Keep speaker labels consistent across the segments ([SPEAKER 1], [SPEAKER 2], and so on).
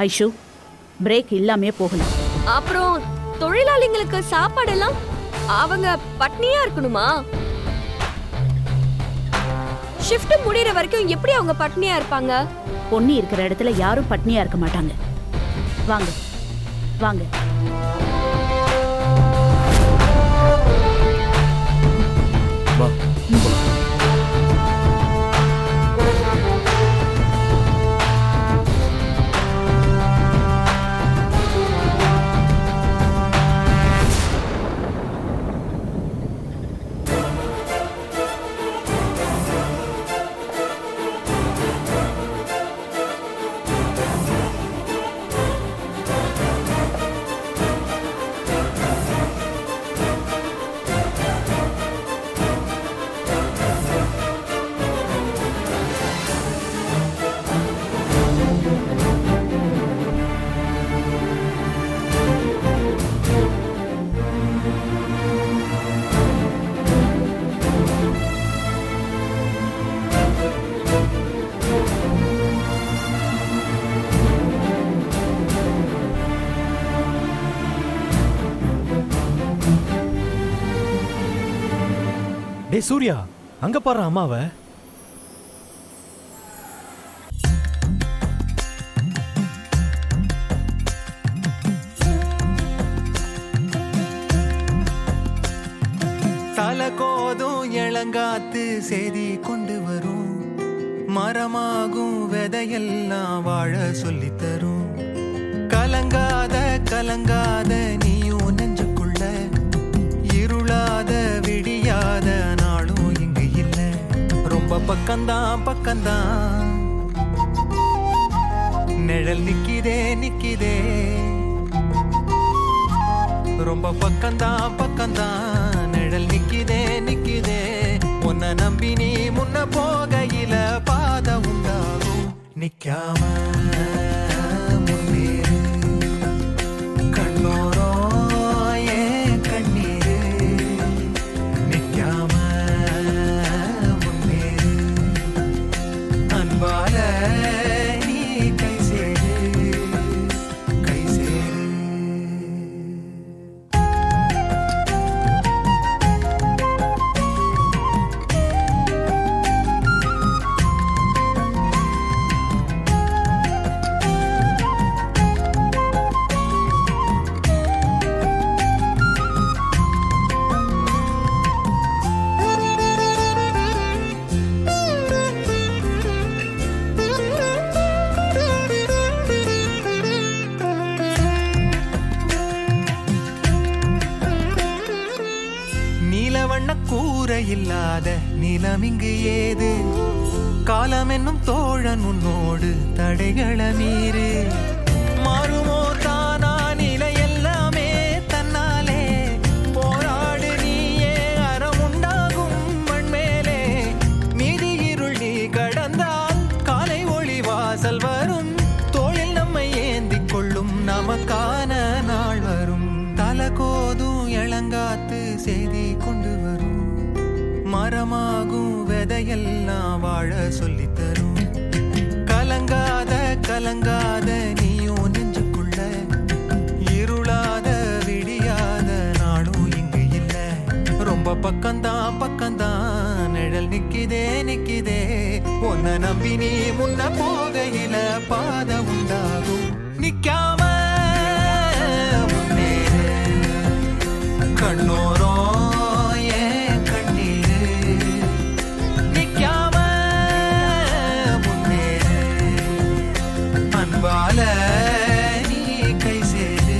[SPEAKER 1] Aishu, break இல்லாமே போகலாம்.
[SPEAKER 2] அப்புறம் தொழிலாளிங்களுக்கு சாப்பாடெல்லாம் அவங்க பட்னியா இருக்கணுமா? ஷிஃப்ட் முடியற வரைக்கும் எப்படி அவங்க பட்னியா இருப்பாங்க?
[SPEAKER 1] பொன்னி இருக்கிற இடத்துல யாரும் பட்னியா இருக்க மாட்டாங்க. வாங்க வாங்க.
[SPEAKER 3] டே சூர்யா, அங்க பாரு அம்மாவ.
[SPEAKER 4] தலகோதும் இளங்காத்து செய்தி கொண்டு வரும், மரமாகும் விதையெல்லாம் வாழ சொல்லி தரும். கலங்காத கலங்காத நீயும் நெஞ்சுக்குள்ள, இருளாத விடியாத நாளும் இங்கு இல்ல. ரொம்ப பக்கம்தான் பக்கம்தான் நிழல் நிக்கிதே நிக்கிதே. ரொம்ப பக்கம்தான் பக்கம்தான் நிழல் நிக்கிதே நிக்கிதே. உன்னை நம்பி நீ முன்ன போகையில பாதை உண்டாகும். நிக்காம முன்னேறு, கண்ணோரோ ஏன் கண்ணீரு. நிக்காம முன்னேறு, அன்பால நீ கை சேரு கை சேரு. நீலவண்ண கூரை இல்லாத நிலம் இங்கு ஏது? காலம் என்னும் தோழன் உன்னோடு தடைகள மீறு. மாறுமோ தானா நிலை எல்லாமே தன்னாலே. போராடு நீயே அறம் உண்டாகும் மண்மேலே. மீதி இருள் நீ கடந்தால் காலை ஒளி வாசல் வரும். தோளில் நம்மை ஏந்திக் கொள்ளும் நமக்கான நாள் வரும். தலகோதும் இளங்காத்து செய்தி கொண்டு வரும், மரமாகும் விதையெல்லாம் வாழ சொல்லி தரும். கலங்காத கலங்காத நீயும் நெஞ்சுக்குள்ள, இருளாத விடியாத நாளும் இங்கு இல்ல. ரொம்ப பக்கம்தான் பக்கம்தான் நிழல் நிக்கிதே நிக்கிதே. உன்னை நம்பி நீ முன்ன போகையில பாதை உண்டாகும். நிக்காம கண்ணோரோ ஏன் கண்ணீரு. நிக்காம முன்னேறு, அன்பால நீ கை சேரு.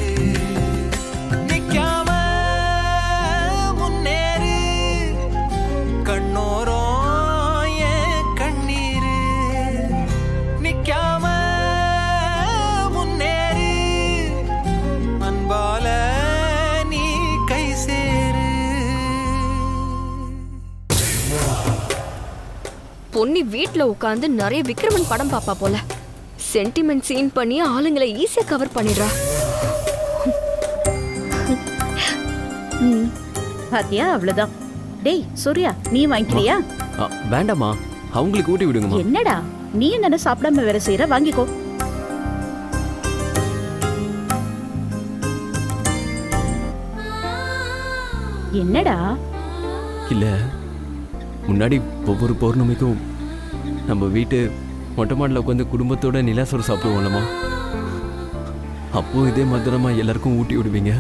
[SPEAKER 4] நிக்காம முன்னேறு, கண்ணோரோ ஏன் கண்ணீரு. நிக்காம முன்னேறு, அன்பால
[SPEAKER 2] பொன்னி வீட்ல உட்கார்ந்து நிறைய விக்ரமன் படம் பாப்பா போல. சென்டிமெண்ட் சீன் பண்ணி ஆளுங்களை ஈஸியா கவர் பண்ணிடுறா.
[SPEAKER 1] பாத்தியா, அவ்வளவுதான். டேய் சூர்யா, நீ வாங்கிக்கிறியா?
[SPEAKER 5] வேண்டாமா, அவங்களுக்கு ஊட்டி விடுங்கம்மா.
[SPEAKER 1] என்னடா நீ என்ன சாப்பிடாம வேற செய்யற? வாங்கிக்கோ. என்னடா?
[SPEAKER 5] இல்ல, முன்னாடி ஒவ்வொரு பௌர்ணமிக்கும் நம்ம வீட்டு மொட்டை மாடில் உட்காந்து குடும்பத்தோட நிலாசோறு சாப்பிடுவோம்லம்மா. அப்போ இதே மதுரமா எல்லாருக்கும் ஊட்டி விடுவீங்க.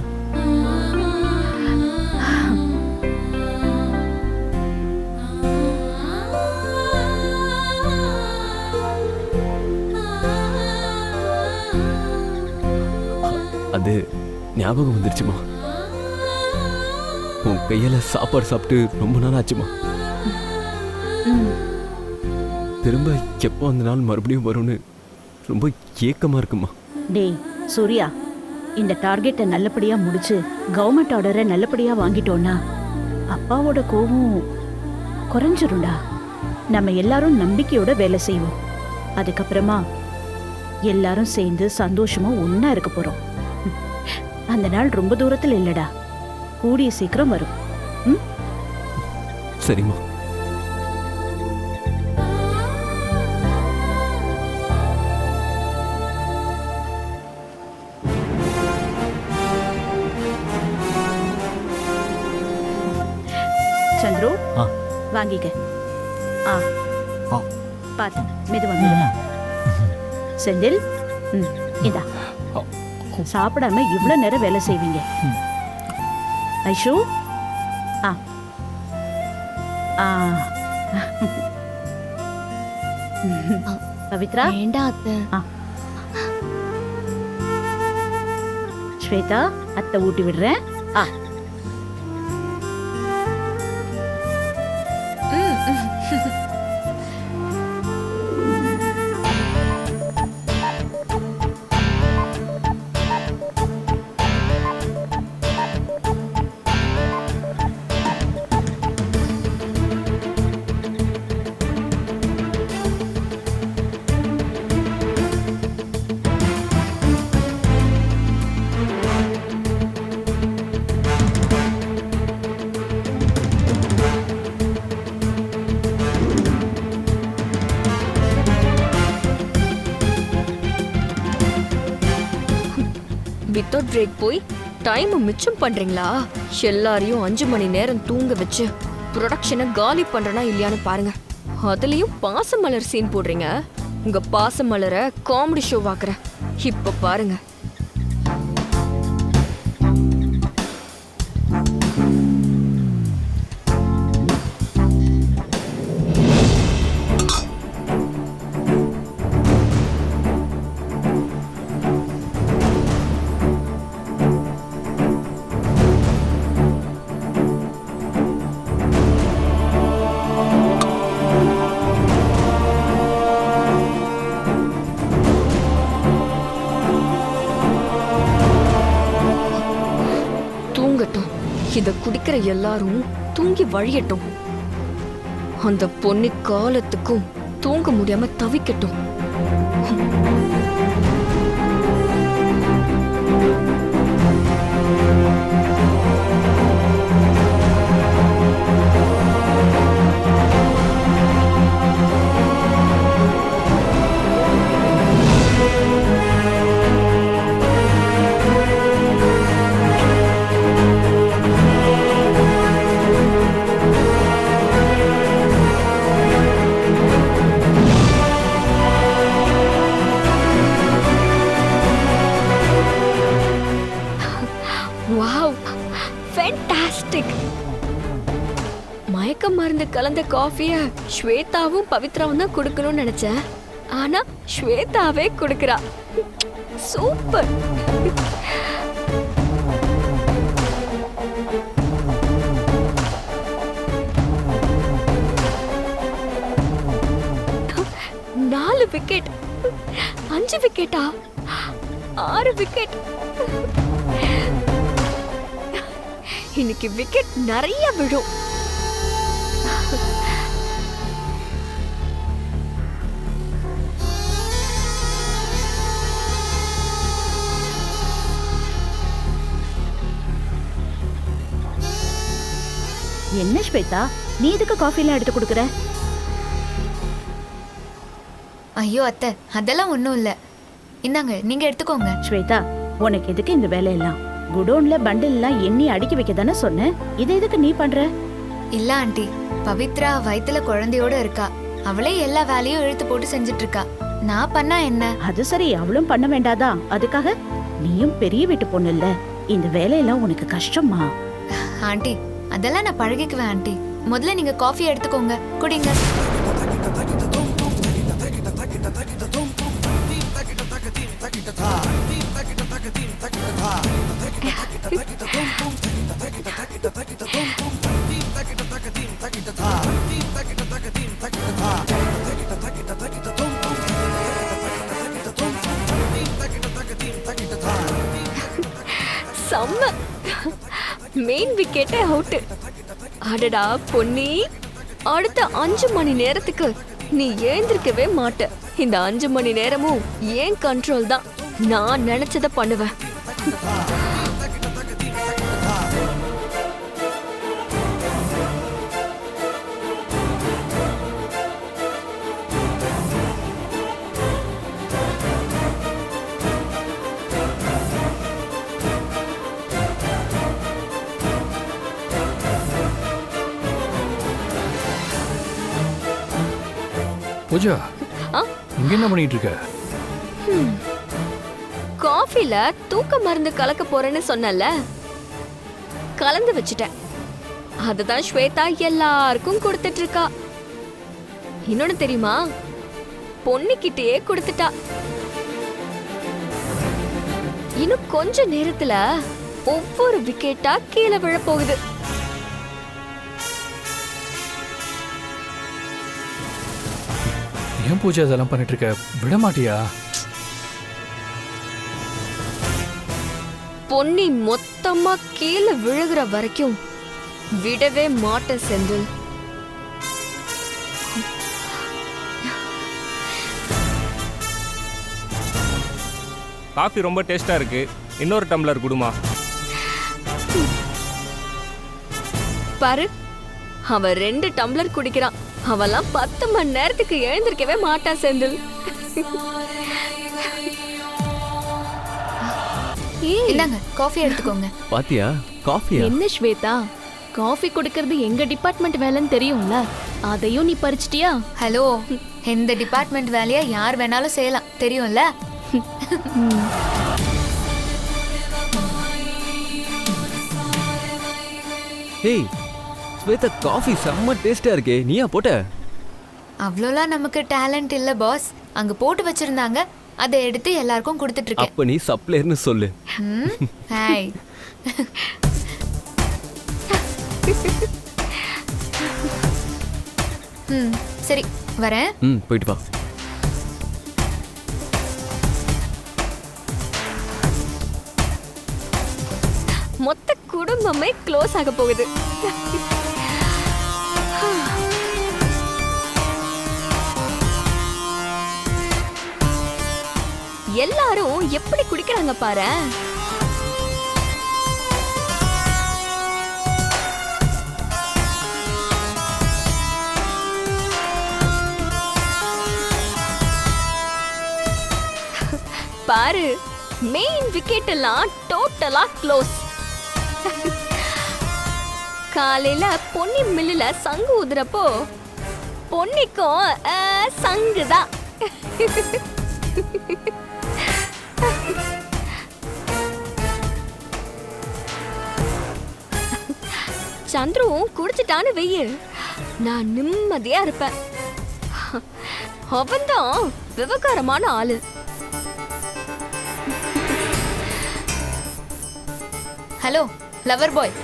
[SPEAKER 5] அது ஞாபகம் வந்துருச்சுமா. உன் கையில சாப்பாடு சாப்பிட்டு ரொம்ப நாள் ஆச்சுமா. திரும்ப எப்போ அந்த நாள் மறுபடியும் வரும்னு ரொம்ப ஏக்கமா இருக்குமா.
[SPEAKER 1] டேய் சூர்யா, இந்த டார்கெட்டை நல்லபடியா முடிச்சு கவர்மெண்ட் ஆர்டரை நல்லபடியா வாங்கிட்டோம்னா அப்பாவோட கோபம் குறைஞ்சிரும்டா. நம்ம எல்லாரும் நம்பிக்கையோட வேலை செய்வோம். அதுக்கப்புறமா எல்லாரும் சேர்ந்து சந்தோஷமா ஒண்ணா இருக்க போறோம். அந்த நாள் ரொம்ப தூரத்தில் இல்லடா, கூடிய சீக்கிரம் வரும்.
[SPEAKER 5] சரிம்மா.
[SPEAKER 1] சந்துரு,
[SPEAKER 3] ஆ.
[SPEAKER 1] வாங்கிக்க. ஆ
[SPEAKER 3] ஆ.
[SPEAKER 1] பாத்து மெதுவா மெதுவா. செந்தில், இதா. சாப்பிடாம இவ்வளவு நேரம் வேலை செய்வீங்க. ஐஷு, ஆ ஆ பவித்ரா,
[SPEAKER 2] வேண்டாம் அத்தை.
[SPEAKER 1] ஸ்வேதா, அத்தை ஊட்டி விடுறேன். ஆ
[SPEAKER 2] வித்தவுட் பிரேக் போய் டைம் மிச்சம் பண்றீங்களா? எல்லாரையும் 5 மணி நேரம் தூங்க வச்சு ப்ரொடக்ஷனை காலி பண்றனா இல்லையான்னு பாருங்க. அதுலயும் பாசமலர் சீன் போடுறீங்க. உங்க பாசமலரை காமெடி ஷோ வாக்குறேன். இப்ப பாருங்க. இத குடிக்கிற எல்லாரும் தூங்கி வழியட்டும். அந்த பொன்னி காலத்துக்கும் தூங்க முடியாம தவிக்கட்டும். மயக்க மருந்து கலந்த காஃபிய ஸ்வேதாவும் பவித்ராவும் தான் குடுக்கணும்னு நினைச்சேன். ஆனா ஸ்வேதாவே குடுக்கறா. சூப்பர். நாலு விக்கெட், 5 விக்கெட்டா, 6 விக்கெட். இன்னைக்கு விக்கெட் நிறைய விழும்.
[SPEAKER 1] என்ன ஸ்வேதா, நீ எதுக்கு காஃபி எல்லாம் எடுத்து கொடுக்குற?
[SPEAKER 6] ஐயோ அத்தை, அதெல்லாம் ஒன்றும் இல்லை. இந்தாங்க, நீங்க எடுத்துக்கோங்க.
[SPEAKER 1] ஸ்வேதா, உனக்கு எதுக்கு இந்த வேலையெல்லாம்? குடோன்ல பண்டில் எல்லாம் எண்ணி அடுக்கி வைக்க தானே சொன்னேன். இதை எதுக்கு நீ பண்ற?
[SPEAKER 6] இல்ல ஆண்டி, பவித்ரா வயித்துல குழந்தையோட இருக்கா. அவளே எல்லா வேலையும் இழுத்து போட்டு செஞ்சுட்டு இருக்கா. நான் பண்ணா என்ன?
[SPEAKER 1] அது சரி, அவளும் பண்ண வேண்டாதா? அதுக்காக நீயும் பெரிய வீட்டு பொண்ணு இல்ல, இந்த வேலையெல்லாம் உனக்கு கஷ்டமா?
[SPEAKER 6] ஆண்டி, அதெல்லாம் நான் பழகிக்குவேன் ஆண்டி. முதல்ல நீங்க காஃபி எடுத்துக்கோங்க, குடிங்க.
[SPEAKER 2] செம்ம மெயின் விக்கெட்டே அவுட். அடடா பொன்னி, அடுத்த 5 மணி நேரத்துக்கு நீ எழுந்திருக்கவே மாட்ட. இந்த 5 மணி நேரமும் ஏன் கண்ட்ரோல் தான். நான் நினைச்சத பண்ணுவேன்.
[SPEAKER 7] பூஜா,
[SPEAKER 2] ஆ?
[SPEAKER 7] இங்க என்ன பண்ணிட்டு இருக்க?
[SPEAKER 2] காஃபில தூக்க மருந்து கலக்க போறேன்னு சொன்னல, கலந்து வச்சுட்டேன். அதுதான் ஸ்வேதா எல்லாருக்கும் கொடுத்துட்டு இருக்கா. இன்னொன்னு தெரியுமா, பொன்னிக்கிட்டே கொடுத்துட்டா. இன்னும் கொஞ்ச நேரத்துல ஒவ்வொரு விக்கெட்டா கீழே விழ போகுது.
[SPEAKER 7] ஏன் பூஜா இதெல்லாம் பண்ணிட்டு இருக்க? விட மாட்டியா?
[SPEAKER 2] பொன்னி மொத்தமா கீழே விழுகிற வரைக்கும் விடவே மாட்டேன் செந்தில்.
[SPEAKER 8] காஃபி ரொம்ப டேஸ்டா இருக்கு, இன்னொரு டம்ளர் குடுமா.
[SPEAKER 2] பாரு, அவன் 2 டம்ளர் குடிக்கிறான். அவெல்லாம் 10 மணி நேரத்துக்கு எழுந்திருக்கவே மாட்டான் செந்தில்.
[SPEAKER 6] இந்தாங்க காஃபி எடுத்துக்கோங்க.
[SPEAKER 5] பாத்தியா காஃபியா?
[SPEAKER 9] என்ன ஸ்வேதா, காஃபி குடுக்கறது எங்க டிபார்ட்மெண்ட் வேலைன்னு தெரியும்ல, அதையும் நீ பறிச்சிட்டியா?
[SPEAKER 6] ஹலோ, எந்த டிபார்ட்மெண்ட் வேலையா யார் வேணாலும் செய்யலாம், தெரியும்ல?
[SPEAKER 5] ஏய் ஸ்வேதா, காஃபி செம்ம டேஸ்டா இருக்கே, நீயா போட்ட?
[SPEAKER 6] அவ்வளோலாம் நமக்கு டேலண்ட் இல்ல பாஸ். அங்க போட்டு வச்சிருந்தாங்க, அதை எடுத்து எல்லாருக்கும் கொடுத்துட்டு இருக்கேன்.
[SPEAKER 5] அப்ப நீ சப்ளையர்னு சொல்லு.
[SPEAKER 6] ஹாய். சரி வரேன்.
[SPEAKER 5] போயிட்டு வா.
[SPEAKER 2] மொத்த குடும்பமே க்ளோஸ் ஆக போகுது. எல்லாரும் எப்படி குடிக்கிறாங்க பாரு. பாரு, மெயின் விக்கெட் எல்லாம் டோட்டலா க்ளோஸ். காலையில பொன்னி மில்லுல சங்கு ஊதுறப்போ பொன்னிக்கும் சங்குதான். சந்துருவும் குடிச்சிட்டான்னு வெய்யு, நான் நிம்மதியா இருப்பேன். அவன்தான் விவகாரமான ஆளு.
[SPEAKER 6] ஹலோ லவர் பாய்,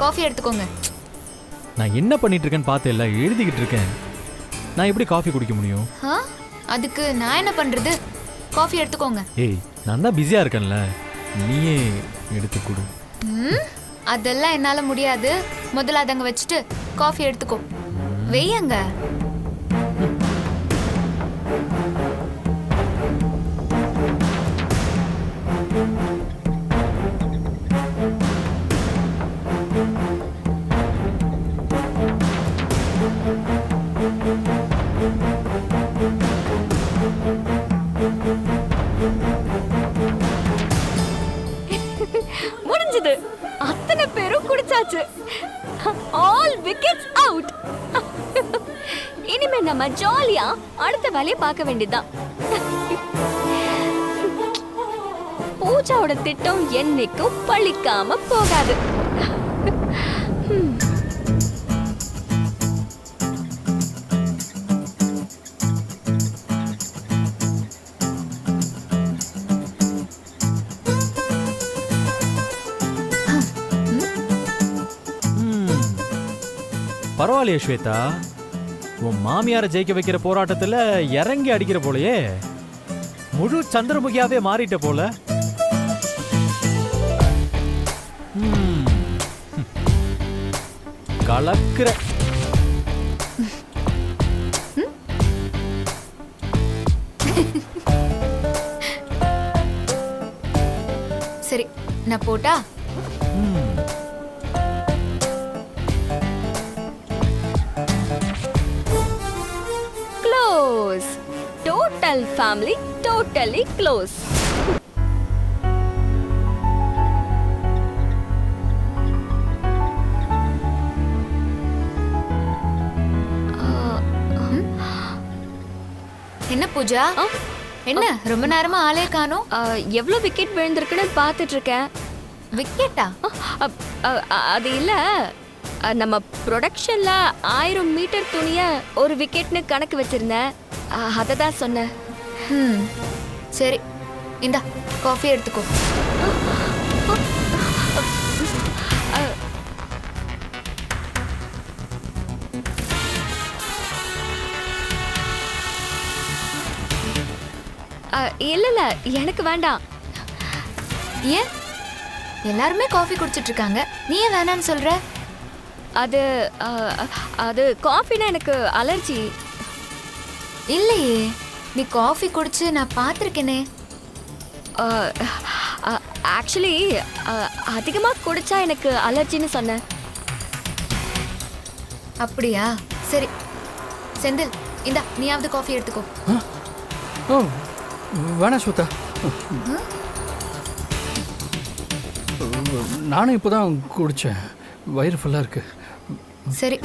[SPEAKER 6] காஃபி எடுத்துக்கோங்க.
[SPEAKER 3] நான் என்ன பண்ணிட்டு இருக்கேன்னு பார்த்தேல்ல, எழுதிக்கிட்டு இருக்கேன். நான் எப்படி காஃபி குடிக்க முடியும்?
[SPEAKER 6] அதுக்கு நான் என்ன பண்றது? காஃபி எடுத்துக்கோங்க.
[SPEAKER 3] ஏய், நான் தான் பிஸியா இருக்கேன்ல, நீயே எடுத்து கொடு.
[SPEAKER 6] அதெல்லாம் என்னால முடியாது. முதல்ல அதங்க வச்சுட்டு காஃபி எடுத்துக்கோ. வெய்யங்க.
[SPEAKER 2] எடுத்தாச்சு. All wickets out. இனிமே நம்ம ஜாலியா அடுத்த வேலையை பார்க்க வேண்டியதுதான். பூஜாவோட திட்டம் என்னைக்கும் பழிக்காம போகாது.
[SPEAKER 3] பரவாயில்லையே ஸ்வேதா, உன் மாமியாரை ஜெயிக்க வைக்கிற போராட்டத்துல இறங்கி அடிக்கிற போலயே, முழு சந்திரமுகியாவே மாறிட்ட போல. கலக்கிற.
[SPEAKER 6] சரி, நான் போட்டா?
[SPEAKER 2] Close. Total family totally close.
[SPEAKER 6] என்ன பூஜா, என்ன ரொம்ப நேரமா ஆளே காணோம்?
[SPEAKER 2] எவ்வளோ விக்கெட் விழுந்திருக்குன்னு பார்த்துட்டு இருக்கேன்.
[SPEAKER 6] விக்கெட்டா?
[SPEAKER 2] அது இல்ல, நம்ம ப்ரொடக்ஷன்ல 1000 மீட்டர் துணிய ஒரு விக்கெட்னு கணக்கு வச்சிருந்தேன். அதை தான் சொன்னேன்.
[SPEAKER 6] சரி, இந்தா காஃபி எடுத்துக்கோ.
[SPEAKER 2] இல்ல இல்ல, எனக்கு வேண்டாம்.
[SPEAKER 6] ஏன்? எல்லாருமே காஃபி குடிச்சிட்டு இருக்காங்க, நீ ஏன் வேணான்னு சொல்ற?
[SPEAKER 2] அது அது காஃபினா எனக்கு அலர்ஜி.
[SPEAKER 6] இல்லையே, நீ காஃபி குடிச்சு நான் பார்த்துருக்கேனே.
[SPEAKER 2] ஆக்சுவலி அதிகமாக குடிச்சா எனக்கு அலர்ஜின்னு சொன்னேன்.
[SPEAKER 6] அப்படியா? சரி செந்தில், இந்தா நீயாவது காஃபி எடுத்துக்கோ.
[SPEAKER 7] ஓ வேணாம் ஸ்வேதா, நானும் இப்போதான் குடித்தேன், வயிறு ஃபுல்லாக இருக்கு.
[SPEAKER 6] சரி.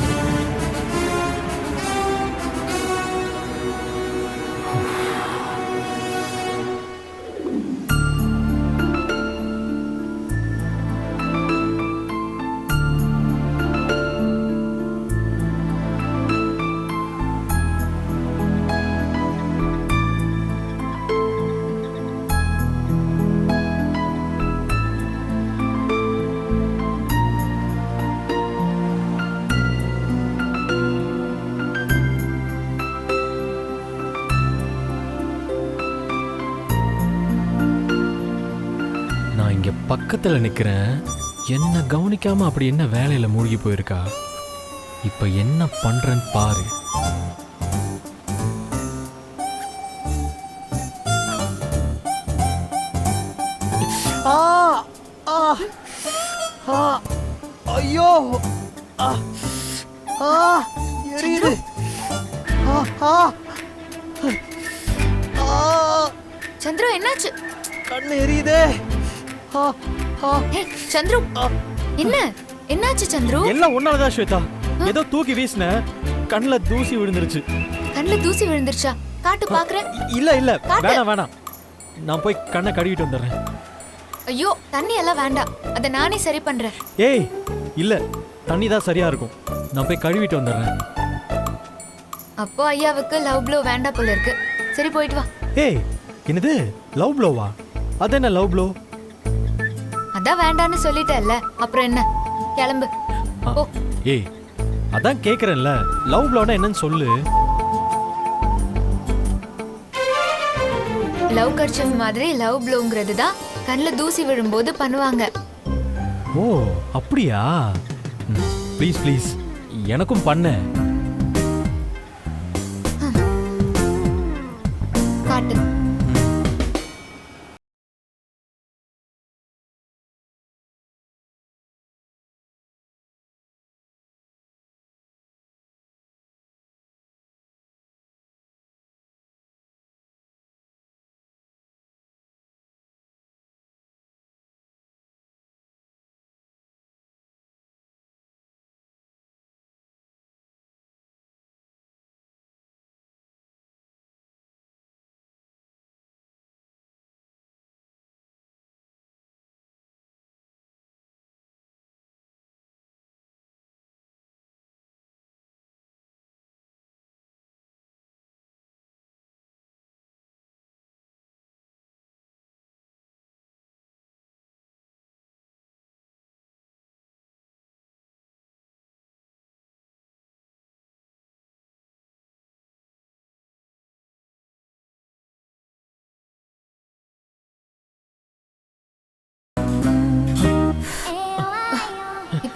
[SPEAKER 3] பக்கத்துல நிக்கிறேன், என்ன கவனிக்காம அப்படி என்ன வேலையில மூழ்கி போயிருக்கா. இப்ப என்ன பண்றேன்னு பாரு.
[SPEAKER 4] ஐயோ, எரியுது.
[SPEAKER 6] சந்திரு, என்னாச்சு?
[SPEAKER 4] கண்ணு எரியுதே.
[SPEAKER 6] சந்திரு, என்ன என்னாச்சு சந்திரு?
[SPEAKER 3] எல்லாம் ஒன்னாலதான் ஸ்வேதா, ஏதோ தூக்கி வீசின, கண்ணுல தூசி விழுந்துருச்சு.
[SPEAKER 6] கண்ணுல தூசி விழுந்துருச்சா? காட்டு பாக்குறேன்.
[SPEAKER 3] இல்ல இல்ல, வேணாம் வேணாம், நான் போய் கண்ணை கழுவிட்டு வந்துடுறேன்.
[SPEAKER 6] ஐயோ, தண்ணி எல்லாம் வேண்டாம், அதை நானே சரி பண்றேன்.
[SPEAKER 3] ஏய் இல்ல, தண்ணி தான் சரியா இருக்கும், நான் போய் கழுவிட்டு வந்துடுறேன்.
[SPEAKER 6] அப்போ ஐயாவுக்கு லவ் ப்ளோ வேண்டாம் போல இருக்கு. சரி, போயிட்டு வா.
[SPEAKER 3] ஏய், என்னது லவ் ப்ளோவா? அது என்ன லவ் ப்ளோ?
[SPEAKER 6] அதான் வேண்டான்னு சொல்லிட்டேல்ல, அப்புறம் என்ன? கிளம்பு போ.
[SPEAKER 3] ஏய், அதான் கேக்குறேன்ல, லவ் ப்ளோனா என்னன்னு சொல்லு.
[SPEAKER 6] லவ் கர்ச்சீஃப் மாதிரி லவ் ப்ளோங்கிறது தான் கண்ணுல தூசி விழும்போது பண்ணுவாங்க.
[SPEAKER 3] ஓ அப்படியா? ப்ளீஸ் ப்ளீஸ், எனக்கும் பண்ண.
[SPEAKER 6] காட்டு.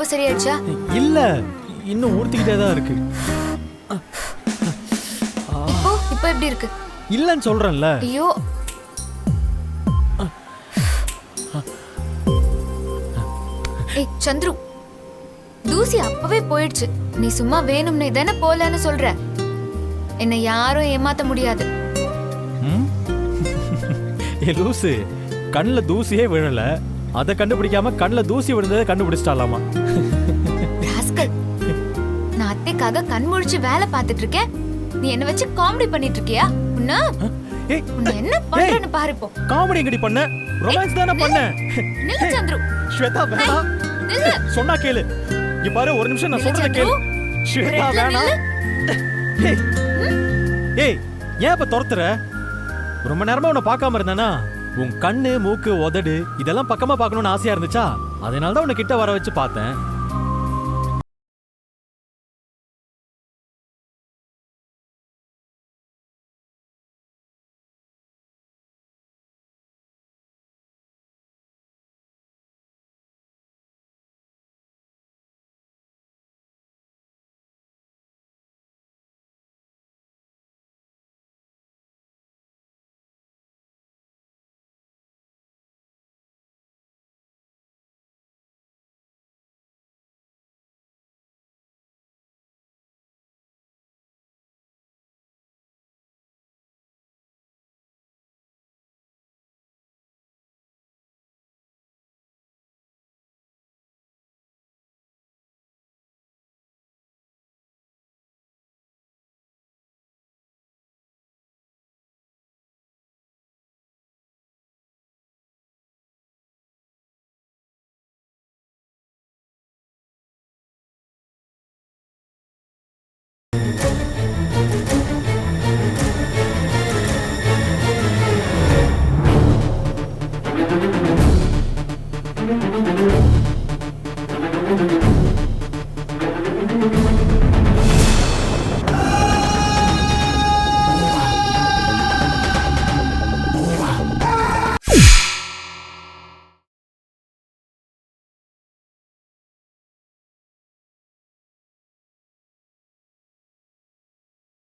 [SPEAKER 6] இப்போ சரியாயிடுச்சா?
[SPEAKER 3] இல்ல இன்னும் ஊர்த்திக்கிட்டே தான் இருக்கு.
[SPEAKER 6] இப்போ எப்படி இருக்கு?
[SPEAKER 3] இல்லன்னு சொல்றேன்ல.
[SPEAKER 6] ஐயோ, ஏய் சந்துரு, தூசி அப்பவே போயிடுச்சு. நீ சும்மா வேணும்னே தானே போலன்னு சொல்ற. என்னை யாரும் ஏமாத்த முடியாது.
[SPEAKER 3] ஏ லூசு, கண்ணில் தூசியே விழல, அதை கண்டுபிடிக்காம கண்ணில் தூசி விழுந்ததை கண்டுபிடிச்சிட்டாலாமா?
[SPEAKER 6] நான் அத்தைக்காக கண் முழிச்சு வேலை பார்த்துட்டு இருக்கேன். நீ என்ன வச்சு காமெடி பண்ணிட்டு இருக்கியா? உன்ன என்ன பண்றேன்னு பாரு. இப்போ
[SPEAKER 3] காமெடி எங்கடி பண்ண? ரொமான்ஸ் தான பண்ண.
[SPEAKER 6] நில்லு சந்துரு.
[SPEAKER 3] ஸ்வேதா வேணாம்.
[SPEAKER 6] நில்லு.
[SPEAKER 3] சொன்னா கேளு. இங்க பாரு, ஒரு நிமிஷம் நான் சொல்றத கேளு. ஸ்வேதா வேணாம். ஏய், ஏன் இப்ப துரத்துற? ரொம்ப நேரமா உன்னை பார்க்காம இருந்தானா? உன் கண்ணு, மூக்கு, உதடு இதெல்லாம் பக்கமா பார்க்கணும்னு ஆசையா இருந்துச்சா? அதனால தான் உன்னை கிட்ட வர வச்சு பார்த்தேன்.